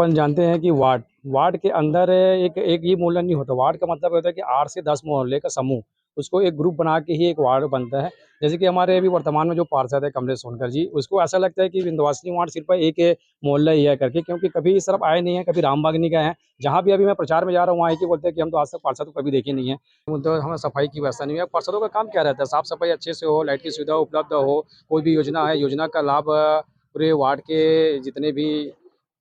अपन जानते हैं कि वार्ड वार्ड के अंदर एक एक ही मोहल्ला नहीं होता। वार्ड का मतलब होता है कि 8 से 10 मोहल्ले का समूह, उसको एक ग्रुप बना के ही एक वार्ड बनता है। जैसे कि हमारे अभी वर्तमान में जो पार्षद है कमलेश सोनकर जी, उसको ऐसा लगता है कि विंध्यवासिनी वार्ड सिर्फ एक मोहल्ला ही है करके, क्योंकि कभी इस तरफ आए नहीं है, कभी रामबाग नहीं गए हैं। जहाँ भी अभी मैं प्रचार में जा रहा हूँ, वहाँ एक ही बोलते हैं कि हम तो आज तक पार्षद को कभी देखे नहीं है। तो हमें सफाई की व्यवस्था नहीं है। पार्षदों का काम क्या रहता है? साफ सफाई अच्छे से हो, लाइट की सुविधा उपलब्ध हो, कोई भी योजना है, योजना का लाभ पूरे वार्ड के जितने भी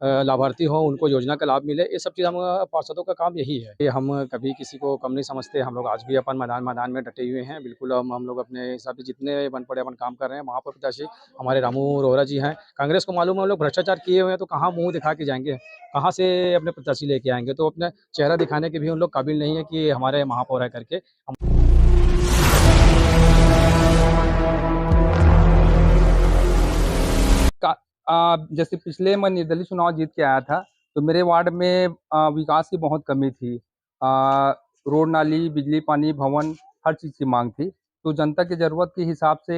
लाभार्थी हों उनको योजना का लाभ मिले। ये सब चीज़ हम पार्षदों का काम यही है कि हम कभी किसी को कम नहीं समझते। हम लोग आज भी अपन मैदान में डटे हुए हैं। बिल्कुल हम लोग अपने हिसाब से जितने बन पड़े अपन काम कर रहे हैं। वहाँ पर प्रत्याशी हमारे रामू रोहरा जी हैं। कांग्रेस को मालूम है हम लोग भ्रष्टाचार किए हुए हैं, तो कहाँ मुँह दिखा के जाएँगे, कहाँ से अपने प्रत्याशी लेके आएँगे। तो अपने चेहरा दिखाने के भी उन लोग काबिल नहीं है कि हमारे महापौर है करके। जैसे पिछले मैं निर्दलीय चुनाव जीत के आया था, तो मेरे वार्ड में विकास की बहुत कमी थी। रोड नाली, बिजली पानी, भवन, हर चीज़ की मांग थी। तो जनता की ज़रूरत के हिसाब से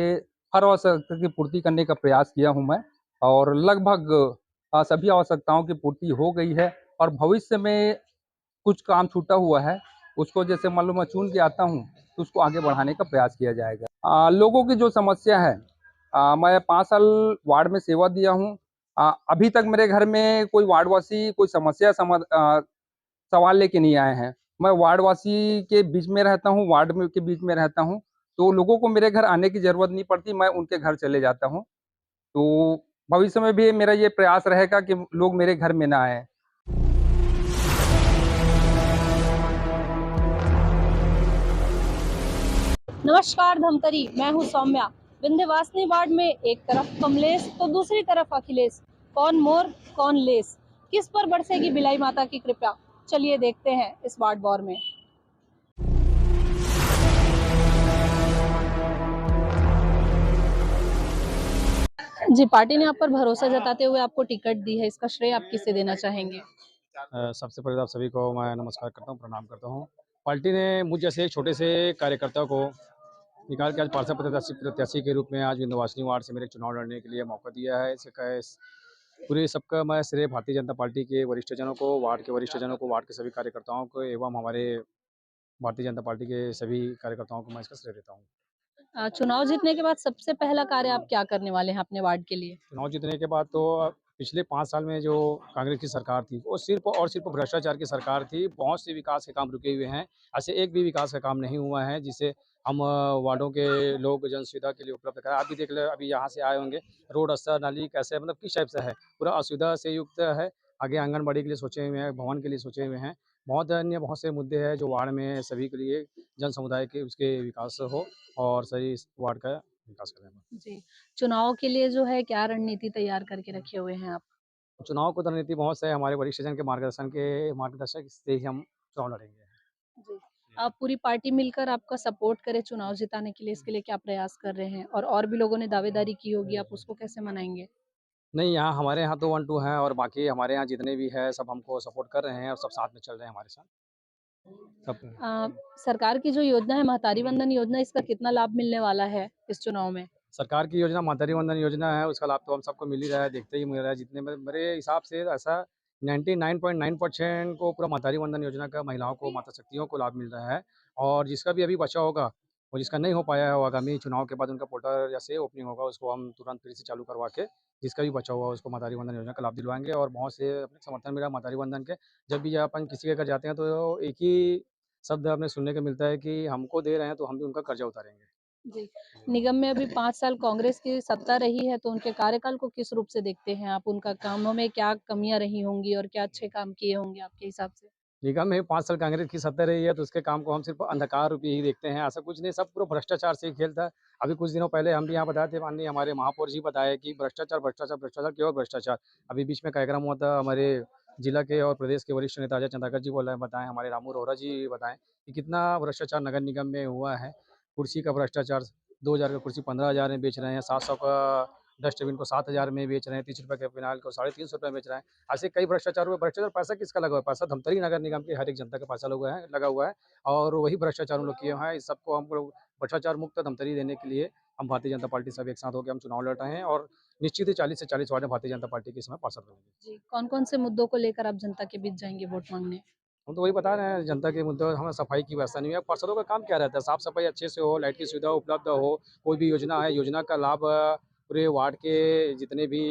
हर आवश्यकता की पूर्ति करने का प्रयास किया हूँ मैं, और लगभग सभी आवश्यकताओं की पूर्ति हो गई है। और भविष्य में कुछ काम छूटा हुआ है, उसको जैसे मान लो मैं चुन के आता हूँ, तो उसको आगे बढ़ाने का प्रयास किया जाएगा। लोगों की जो समस्या है, मैं 5 साल वार्ड में सेवा दिया हूँ। अभी तक मेरे घर में कोई वार्डवासी कोई समस्या सवाल लेके नहीं आए हैं। मैं वार्डवासी के बीच में रहता हूँ, वार्ड में के बीच में रहता हूँ, तो लोगों को मेरे घर आने की ज़रूरत नहीं पड़ती, मैं उनके घर चले जाता हूँ। तो भविष्य में भी मेरा ये प्रयास रहेगा कि लोग मेरे घर में ना आएँ। नमस्कार धमतरी, मैं हूं सौम्या। विंध्यवासिनी वार्ड में एक तरफ कमलेश तो दूसरी तरफ अखिलेश। कौन मोर कौन लेस, किस पर बरसेगी बिलाई माता की कृपा? चलिए देखते हैं इस वार्ड वॉर में। जी, पार्टी ने आप पर भरोसा जताते हुए आपको टिकट दी है, इसका श्रेय आप किसे देना चाहेंगे? सबसे पहले तो आप सभी को मैं नमस्कार करता हूँ, प्रणाम करता हूँ। पार्टी ने मुझ जैसे एक छोटे से कार्यकर्ता को निकाल के आज पार्षद प्रत्याशी के रूप में आज विंध्यवासिनी वार्ड से मेरे चुनाव लड़ने के लिए मौका दिया है। पूरे सबका मैं श्रेय भारतीय जनता पार्टी के वरिष्ठजनों को, वार्ड के वरिष्ठजनों को, वार्ड के सभी कार्यकर्ताओं को एवं हमारे भारतीय जनता पार्टी के सभी कार्यकर्ताओं को मैं इसका श्रेय देता हूँ। चुनाव जीतने के बाद सबसे पहला कार्य आप क्या करने वाले हैं अपने वार्ड के लिए? चुनाव जीतने के बाद तो पिछले 5 साल में जो कांग्रेस की सरकार थी, वो सिर्फ़ और सिर्फ़ भ्रष्टाचार की सरकार थी। बहुत से विकास के काम रुके हुए हैं। ऐसे एक भी विकास का काम नहीं हुआ है, जिसे हम वार्डों के लोग जन सुविधा के लिए उपलब्ध कराएँ। आप भी देख लें, अभी यहाँ से आए होंगे, रोड, रास्ता, नाली कैसे मतलब किस टाइप से है, पूरा असुविधा से युक्त है। आगे आंगनबाड़ी के लिए सोचे हुए हैं, भवन के लिए सोचे हुए हैं। अन्य बहुत से मुद्दे हैं जो वार्ड में सभी के लिए जन समुदाय के उसके विकास हो और सही इस वार्ड का विकास करें। जी, चुनाव के लिए जो है क्या रणनीति तैयार करके रखे हुए हैं आप? चुनाव को रणनीति बहुत से हमारे वरिष्ठजन के मार्गदर्शक से ही हम चुनाव लड़ेंगे। जी। आप पूरी पार्टी मिलकर आपका सपोर्ट करे चुनाव जिताने के लिए, इसके लिए क्या प्रयास कर रहे हैं? और भी लोगों ने दावेदारी की होगी, आप उसको कैसे मनाएँगे? नहीं, यहाँ हमारे यहाँ तो 1-2 हैं और बाकी हमारे यहाँ जितने भी हैं सब हमको सपोर्ट कर रहे हैं और सब साथ में चल रहे हैं हमारे साथ। सब अ, सरकार की जो योजना है महतारी वंदन योजना, इसका कितना लाभ मिलने वाला है इस चुनाव में? सरकार की योजना मातृ वंदन योजना है, उसका लाभ तो हम सबको मिल ही रहा है, देखते ही मिल रहा है। जितने मेरे हिसाब से ऐसा 99.9% को पूरा मातृ वंदन योजना का महिलाओं को, माता शक्तियों को लाभ मिल रहा है। और जिसका भी अभी बचा होगा और जिसका नहीं हो पाया है, वो आगामी चुनाव के बाद उनका पोर्टल जैसे ओपनिंग होगा, उसको हम तुरंत फिर से चालू करवा के जिसका भी बचा हुआ है, उसको मातृ वंदन योजना का लाभ दिलवाएँगे। और बहुत से अपने समर्थन मिला मातृ वंदन के। जब भी अपन किसी के घर जाते हैं, तो एक ही शब्द हमें सुनने को मिलता है कि हमको दे रहे हैं, तो हम भी उनका कर्जा उतारेंगे। जी। निगम में अभी 5 साल कांग्रेस की सत्ता रही है, तो उनके कार्यकाल को किस रूप से देखते हैं आप? उनका कामों में क्या कमियाँ रही होंगी और क्या अच्छे काम किए होंगे आपके हिसाब से? निगम में 5 साल कांग्रेस की सत्ता रही है, तो उसके काम को हम सिर्फ़ अंधकार रूपी ही देखते हैं, ऐसा कुछ नहीं, सब पूरा भ्रष्टाचार से ही खेल था। अभी कुछ दिनों पहले हम भी यहाँ बताए थे, माननीय हमारे महापौर जी बताए कि भ्रष्टाचार, भ्रष्टाचार, भ्रष्टाचार, केवल भ्रष्टाचार। अभी बीच में कार्यक्रम हुआ था, हमारे जिला के और प्रदेश के वरिष्ठ नेता अजय चंद्राकर जी बोल रहे बताएँ, हमारे रामू रोहरा जी बताएँ कि कितना भ्रष्टाचार नगर निगम में हुआ है। कुर्सी का भ्रष्टाचार, 2000 का कुर्सी 15,000 में बेच रहे हैं, 700 का डस्टबिन को 7,000 में बेच रहे हैं, ₹30 के फिनाइल को ₹350 में बेच रहे हैं। ऐसे कई भ्रष्टाचार हुए। भ्रष्टाचार पैसा किसका लगा हुआ है? पैसा धमतरी नगर निगम के हर एक जनता का पैसा लगा हुआ है और वही भ्रष्टाचार हम लोग किए हुए हैं। इस सबको हम लोग भ्रष्टाचार मुक्त धमतरी देने के लिए हम भारतीय जनता पार्टी सब एक साथ होकर हम चुनाव लड़ रहे हैं और निश्चित ही 40 से 40 वार्ड में भारतीय जनता पार्टी के इस समय पार्षद बनेंगे। जी, कौन-कौन से मुद्दों को लेकर आप जनता के बीच जाएँगे वोट माँगने? हम तो वही बता रहे हैं जनता के मुद्दे, हमें सफाई की व्यवस्था नहीं है। पार्षदों का काम क्या रहता है? साफ सफाई अच्छे से हो, लाइट की सुविधा उपलब्ध हो, कोई भी योजना है, योजना का लाभ पूरे वार्ड के जितने भी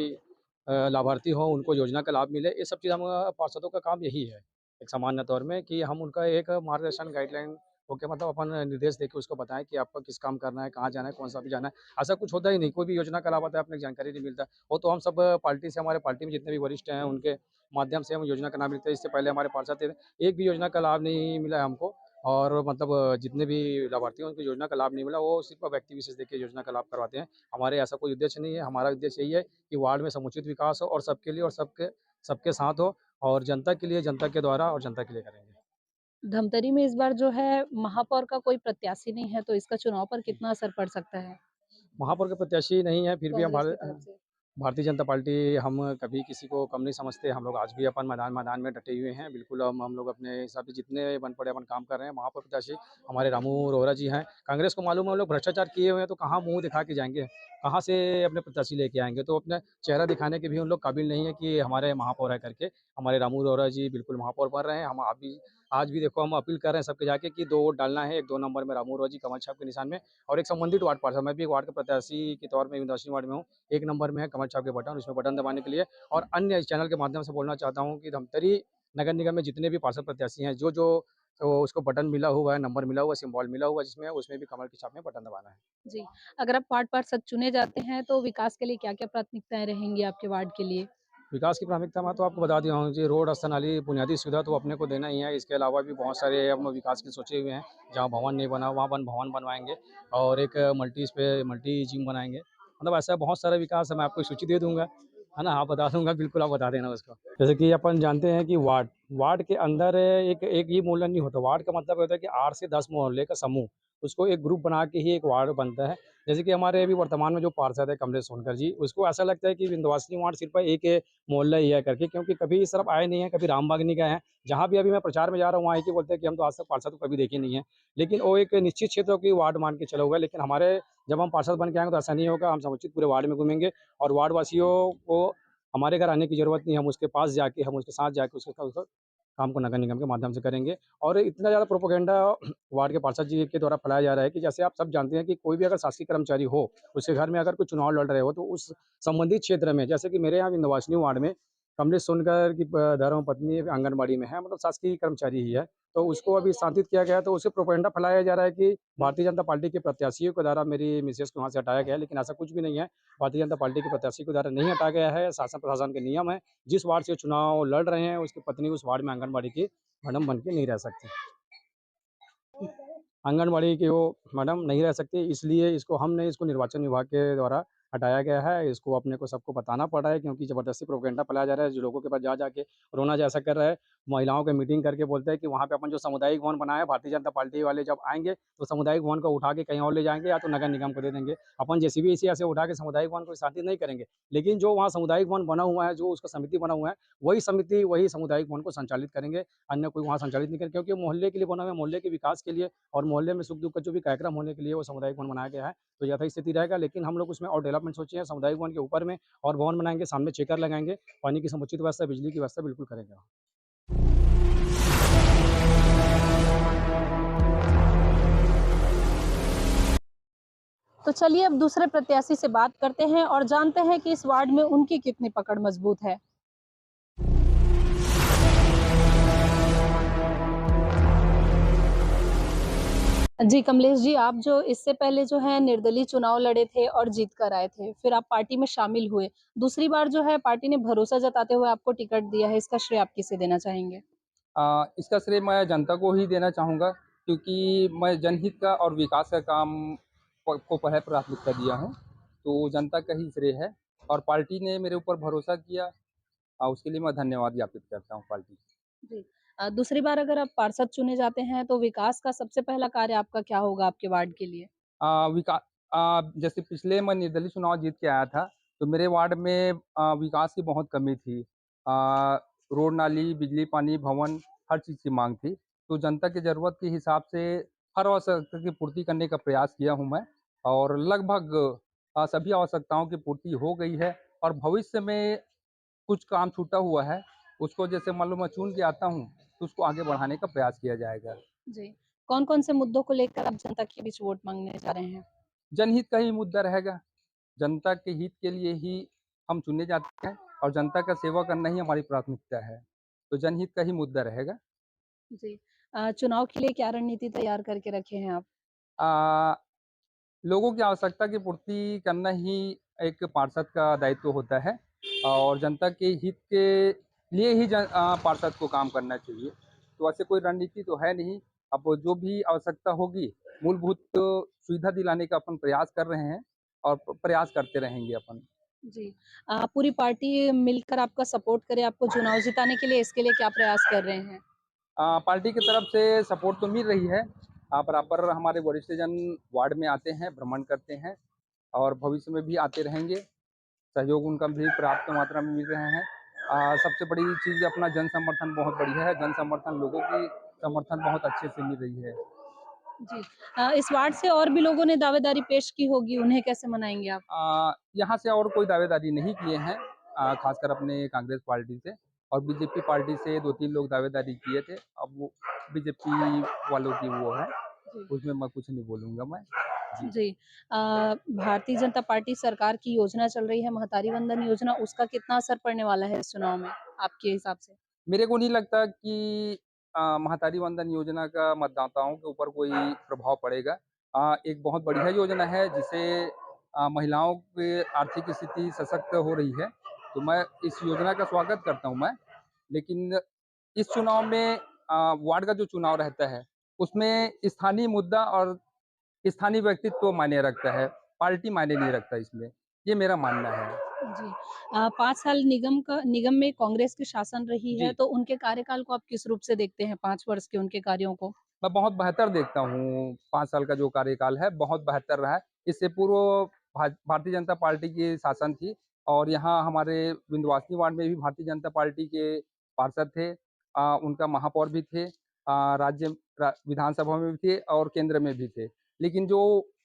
लाभार्थी हों उनको योजना का लाभ मिले। ये सब चीज़ हम पार्षदों का काम यही है, एक सामान्य तौर में कि हम उनका एक मार्गदर्शन गाइडलाइन होके मतलब अपन निर्देश देके उसको बताएँ कि आपको किस काम करना है, कहाँ जाना है, कौन-सा भी जाना है। ऐसा कुछ होता ही नहीं, कोई भी योजना का लाभ आता है अपने जानकारी नहीं मिलता। वो तो हम सब पार्टी से, हमारे पार्टी में जितने भी वरिष्ठ हैं उनके माध्यम से हम योजना का लाभ मिलता है। इससे पहले हमारे पार्षद थे, एक भी योजना का लाभ नहीं मिला है हमको, और मतलब जितने भी लाभार्थी हैं उनको योजना का लाभ नहीं मिला, वो सिर्फ़ व्यक्ति विशेष देख के योजना का लाभ करवाते हैं। हमारे ऐसा कोई उद्देश्य नहीं है, हमारा उद्देश्य यही है कि वार्ड में समुचित विकास हो और सबके लिए और सबके सबके साथ हो, और जनता के लिए, जनता के द्वारा और जनता के लिए करेंगे। धमतरी में इस बार जो है महापौर का कोई प्रत्याशी नहीं है, तो इसका चुनाव पर कितना असर पड़ सकता है महापौर के प्रत्याशी नहीं है, फिर भी हम कांग्रेस की तरफ से? भारतीय जनता पार्टी, हम कभी किसी को कम नहीं समझते। हम लोग आज भी अपन मैदान में डटे हुए हैं। बिल्कुल हम लोग अपने हिसाब से जितने बन पड़े अपन काम कर रहे हैं। महापौर प्रत्याशी हमारे रामू रोहरा जी हैं। कांग्रेस को मालूम है वो लोग भ्रष्टाचार किए हुए हैं, तो कहाँ मुँह दिखा के जाएँगे? कहाँ से अपने प्रत्याशी लेके आएँगे? तो अपना चेहरा दिखाने के भी उन लोग काबिल नहीं है कि हमारे महापौर है करके। हमारे रामू रोहरा जी बिल्कुल महापौर बन रहे हैं। हम अभी आज भी देखो हम अपील कर रहे हैं सबके जाके कि 2 वोट डालना है। 1 2 नंबर में रामू रोहरा जी कमल छाप के निशान में, और एक संबंधित वार्ड पार्षद, मैं भी एक वार्ड के प्रत्याशी के तौर में विंध्यवासिनी वार्ड में हूँ। 1 नंबर में है कमल छाप के बटन, उसमें बटन दबाने के लिए। और अन्य इस चैनल के माध्यम से बोलना चाहता हूँ कि धमतरी नगर निगम में जितने भी पार्षद प्रत्याशी हैं, जो तो उसको बटन मिला हुआ है, नंबर मिला हुआ है, सिम्बॉल मिला हुआ है जिसमें, उसमें भी कमल की छाप में बटन दबाना है। जी, अगर आप वार्ड पार्षद चुने जाते हैं, तो विकास के लिए क्या-क्या प्राथमिकताएँ रहेंगी आपके वार्ड के लिए? विकास की प्राथमिकता मैं तो आपको बता दिया हूँ जी, रोड, रास्ता, नाली, बुनियादी सुविधा तो अपने को देना ही है। इसके अलावा भी बहुत सारे हम विकास के सोचे हुए हैं। जहाँ भवन नहीं बना वहाँ भवन बनवाएँगे, और एक मल्टी जिम बनाएँगे। मतलब ऐसा बहुत सारा विकास है, मैं आपको सूची दे दूँगा, है ना? आप बता दूँगा, बिल्कुल आप बता देना उसको। जैसे कि अपन जानते हैं कि वार्ड के अंदर एक एक ही मोहल्ला नहीं होता। वार्ड का मतलब होता है कि 8 से 10 मोहल्ले का समूह, उसको एक ग्रुप बना के ही एक वार्ड बनता है। जैसे कि हमारे अभी वर्तमान में जो पार्षद है कमलेश सोनकर जी, उसको ऐसा लगता है कि विंध्यवासिनी वार्ड सिर्फ़ एक मोहल्ला ही है करके, क्योंकि कभी इस तरफ आए नहीं हैं, कभी रामबाग नहीं गए हैं। जहाँ भी अभी मैं प्रचार में जा रहा हूँ, वहाँ एक ही बोलते हैं कि हम तो आज तक पार्षद को कभी देखे नहीं हैं। लेकिन वो एक निश्चित क्षेत्र की वार्ड मान के चला हुआ है, लेकिन हमारे जब हम पार्षद बन के आएँगे तो ऐसा नहीं होगा। हम समुचित पूरे वार्ड में घूमेंगे, और वार्ड वासियों को हमारे घर आने की ज़रूरत नहीं है। हम उसके पास जाके, हम उसके साथ जाके उसका काम को नगर निगम के माध्यम से करेंगे। और इतना ज़्यादा प्रोपेगेंडा वार्ड के पार्षद जी के द्वारा फैलाया जा रहा है कि जैसे आप सब जानते हैं कि कोई भी अगर शासकीय कर्मचारी हो, उसके घर में अगर कोई चुनाव लड़ रहे हो, तो उस संबंधित क्षेत्र में, जैसे कि मेरे यहाँ विंध्यवासिनी वार्ड में कमलेश सोनकर की धर्मपत्नी आंगनबाड़ी में है, मतलब शासकीय कर्मचारी ही है। तो उसको अभी शांतित किया गया है, तो उससे प्रोपेगेंडा फैलाया जा रहा है कि भारतीय जनता पार्टी के प्रत्याशियों के द्वारा मेरी मिसेज़ को वहाँ से हटाया गया है, लेकिन ऐसा कुछ भी नहीं है। भारतीय जनता पार्टी के प्रत्याशी के द्वारा नहीं हटाया गया है। शासन प्रशासन के नियम है। जिस वार्ड से चुनाव लड़ रहे हैं, उसकी पत्नी उस वार्ड में आंगनबाड़ी की मैडम बन के नहीं रह सकती। आंगनबाड़ी की वो मैडम नहीं रह सकती, इसलिए इसको निर्वाचन विभाग के द्वारा हटाया गया है। इसको अपने को सबको बताना पड़ रहा है, क्योंकि ज़बरदस्ती प्रोपेगेंडा फैलाया जा रहा है, जो लोगों के पास जा के रोना जैसा कर रहा है। महिलाओं की मीटिंग करके बोलते हैं कि वहाँ पे अपन जो सामुदायिक भवन बनाया है, भारतीय जनता पार्टी वाले जब आएँगे, तो सामुदायिक भवन को उठा के कहीं और ले जाएँगे, या तो नगर निगम को दे देंगे। अपन जेसीबी से ऐसे उठा के सामुदायिक भवन को शांति नहीं करेंगे। लेकिन जो वहाँ सामुदायिक भवन बना हुआ है, जो उसका समिति बना हुआ है, वही समिति वही सामुदायिक भवन को संचालित करेंगे। अन्य कोई वहाँ संचालित नहीं करेंगे, क्योंकि मोहल्ले के लिए बना हुआ है, मोहल्ले के विकास के लिए, और मोहल्ले में सुख-दुःख का जो भी कार्यक्रम होने के लिए वो सामुदायिक भवन बनाया गया है। तो यथास्थिति स्थिति रहेगा, लेकिन हम लोग उसमें और डेवलपमेंट सोचे हैं। सामुदायिक भवन के ऊपर में और भवन बनाएँगे, सामने चेकर लगाएँगे, पानी की समुचित व्यवस्था, बिजली की व्यवस्था बिल्कुल करेंगे। तो चलिए अब दूसरे प्रत्याशी से बात करते हैं और जानते हैं कि इस वार्ड में उनकी कितनी पकड़ मजबूत है। जी, कमलेश जी, आप जो इससे पहले जो है निर्दलीय चुनाव लड़े थे और जीत कर आए थे, फिर आप पार्टी में शामिल हुए। दूसरी बार जो है पार्टी ने भरोसा जताते हुए आपको टिकट दिया है, इसका श्रेय आप किसे देना चाहेंगे? इसका श्रेय मैं जनता को ही देना चाहूँगा, क्योंकि मैं जनहित का और विकास का काम को पहले प्राथमिकता दिया हूँ, तो जनता का ही श्रेय है। और पार्टी ने मेरे ऊपर भरोसा किया, उसके लिए मैं धन्यवाद ज्ञापित करता हूँ पार्टी को। जी। दूसरी बार अगर आप पार्षद चुने जाते हैं, तो विकास का सबसे पहला कार्य आपका क्या होगा आपके वार्ड के लिए? विका जैसे पिछले मैं निर्दलीय चुनाव जीत के आया था, तो मेरे वार्ड में विकास की बहुत कमी थी। रोड, नाली, बिजली, पानी, भवन हर चीज़ की माँग थी। तो जनता की ज़रूरत के हिसाब से हर आवश्यकता की पूर्ति करने का प्रयास किया हूँ मैं, और लगभग सभी आवश्यकताओं की पूर्ति हो गई है और भविष्य में कुछ काम छूटा हुआ है, उसको जैसे मान लो मैं चुन के आता हूँ, तो उसको आगे बढ़ाने का प्रयास किया जाएगा। जी। कौन-कौन से मुद्दों को लेकर आप जनता के बीच वोट माँगने जा रहे हैं? जनहित का ही मुद्दा रहेगा, जनता के हित के लिए ही हम चुने जाते हैं और जनता का सेवा करना ही हमारी प्राथमिकता है, तो जनहित का ही मुद्दा रहेगा। जी। चुनाव के लिए क्या रणनीति तैयार करके रखे हैं आप? अ, लोगों की आवश्यकता की पूर्ति करना ही एक पार्षद का दायित्व होता है और जनता के हित के लिए ही पार्षद को काम करना चाहिए। तो ऐसे कोई रणनीति तो है नहीं। अब जो भी आवश्यकता होगी, मूलभूत सुविधा दिलाने का अपन प्रयास कर रहे हैं और प्रयास करते रहेंगे अपन। जी। पूरी पार्टी मिलकर आपका सपोर्ट करे आपको चुनाव जिताने के लिए, इसके लिए क्या प्रयास कर रहे हैं? पार्टी की तरफ से सपोर्ट तो मिल रही है। बराबर हमारे वरिष्ठजन वार्ड में आते हैं, भ्रमण करते हैं और भविष्य में भी आते रहेंगे। सहयोग उनका भी पर्याप्त मात्रा में मिल रहे हैं। सबसे बड़ी चीज़ अपना जन समर्थन बहुत बढ़िया है। जन समर्थन लोगों की समर्थन बहुत अच्छे से मिल रही है। जी। इस वार्ड से और भी लोगों ने दावेदारी पेश की होगी, उन्हें कैसे मनाएँगे आप? यहाँ से और कोई दावेदारी नहीं किए हैं, खासकर अपने कांग्रेस पार्टी से और बीजेपी पार्टी से 2-3 लोग दावेदारी किए थे। अब वो बीजेपी वालों की वो है, जी। उसमें मैं कुछ नहीं बोलूँगा मैं। जी। जी। भारतीय जनता पार्टी सरकार की योजना चल रही है महतारी वंदन योजना, उसका कितना असर पड़ने वाला है इस चुनाव में, आपके हिसाब से? मेरे को नहीं लगता कि महतारी वंदन योजना का मतदाताओं के ऊपर कोई प्रभाव पड़ेगा। एक बहुत बढ़िया योजना है जिससे महिलाओं की आर्थिक स्थिति सशक्त हो रही है, तो मैं इस योजना का स्वागत करता हूँ मैं। लेकिन इस चुनाव में वार्ड का जो चुनाव रहता है, उसमें स्थानीय मुद्दा और स्थानीय व्यक्तित्व मायने रखता है, पार्टी मायने नहीं रखता इसमें, ये मेरा मानना है। जी। 5 साल निगम में कांग्रेस की शासन रही है, जी। तो उनके कार्यकाल को आप किस रूप से देखते हैं 5 वर्ष के उनके कार्यों को? मैं बहुत बेहतर देखता हूँ, 5 साल का जो कार्यकाल है, बहुत बेहतर रहा है। इससे पूर्व भारतीय जनता पार्टी की शासन थी और यहाँ हमारे विंध्यवासिनी वार्ड में भी भारतीय जनता पार्टी के पार्षद थे। उनका महापौर भी थे, राज्य विधानसभा में भी थे और केंद्र में भी थे। लेकिन जो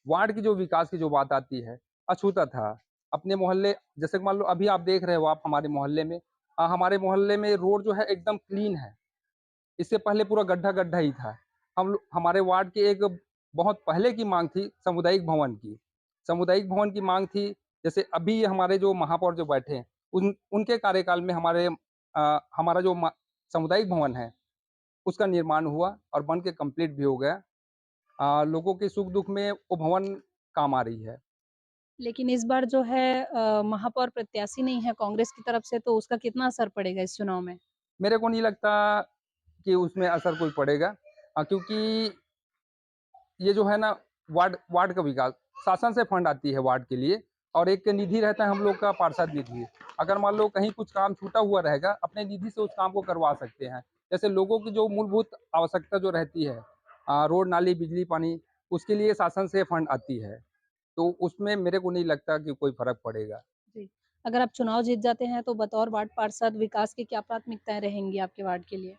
वार्ड की जो विकास की जो बात आती है, अछूता था। अपने मोहल्ले जैसे मान लो अभी आप देख रहे हो आप हमारे मोहल्ले में रोड जो है एकदम क्लीन है। इससे पहले पूरा गड्ढा-गड्ढा ही था। हमारे वार्ड के एक बहुत पहले की माँग थी सामुदायिक भवन की। सामुदायिक भवन की माँग थी, जैसे अभी हमारे जो महापौर जो बैठे हैं, उनके कार्यकाल में हमारा जो सामुदायिक भवन है, उसका निर्माण हुआ और बन के कंप्लीट भी हो गया। लोगों के सुख-दुःख में वो भवन काम आ रही है। लेकिन इस बार जो है महापौर प्रत्याशी नहीं है कांग्रेस की तरफ से, तो उसका कितना असर पड़ेगा इस चुनाव में? मेरे को नहीं लगता कि उसमें असर कोई पड़ेगा, क्योंकि ये जो है ना वार्ड वार्ड का विकास शासन से फंड आती है वार्ड के लिए और एक निधि रहता है हम लोग का पार्षद निधि। अगर मान लो कहीं कुछ काम छूटा हुआ रहेगा, अपने निधि से उस काम को करवा सकते हैं। जैसे लोगों की जो मूलभूत आवश्यकता जो रहती है, रोड, नाली, बिजली, पानी, उसके लिए शासन से फंड आती है। तो उसमें मेरे को नहीं लगता कि कोई फ़र्क पड़ेगा। जी। अगर आप चुनाव जीत जाते हैं, तो बतौर वार्ड पार्षद विकास की क्या प्राथमिकताएँ रहेंगी आपके वार्ड के लिए?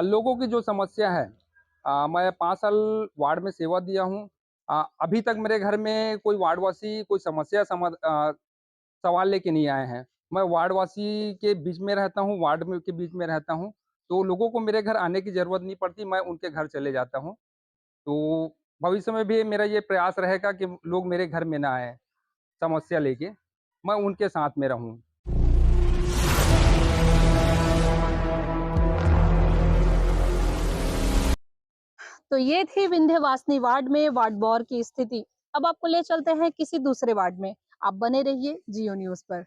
लोगों की जो समस्या है, मैं 5 साल वार्ड में सेवा दिया हूँ। अभी तक मेरे घर में कोई वार्डवासी कोई सवाल लेके नहीं आए हैं। मैं वार्डवासी के बीच में रहता हूँ, वार्ड में के बीच में रहता हूँ, तो लोगों को मेरे घर आने की ज़रूरत नहीं पड़ती, मैं उनके घर चले जाता हूँ। तो भविष्य में भी मेरा ये प्रयास रहेगा कि लोग मेरे घर में ना आएँ, समस्या लेके, मैं उनके साथ में रहूँ। तो ये थी विंध्यवासिनी वार्ड में वार्ड बॉर की स्थिति। अब आपको ले चलते हैं किसी दूसरे वार्ड में। आप बने रहिए जियो न्यूज़ पर।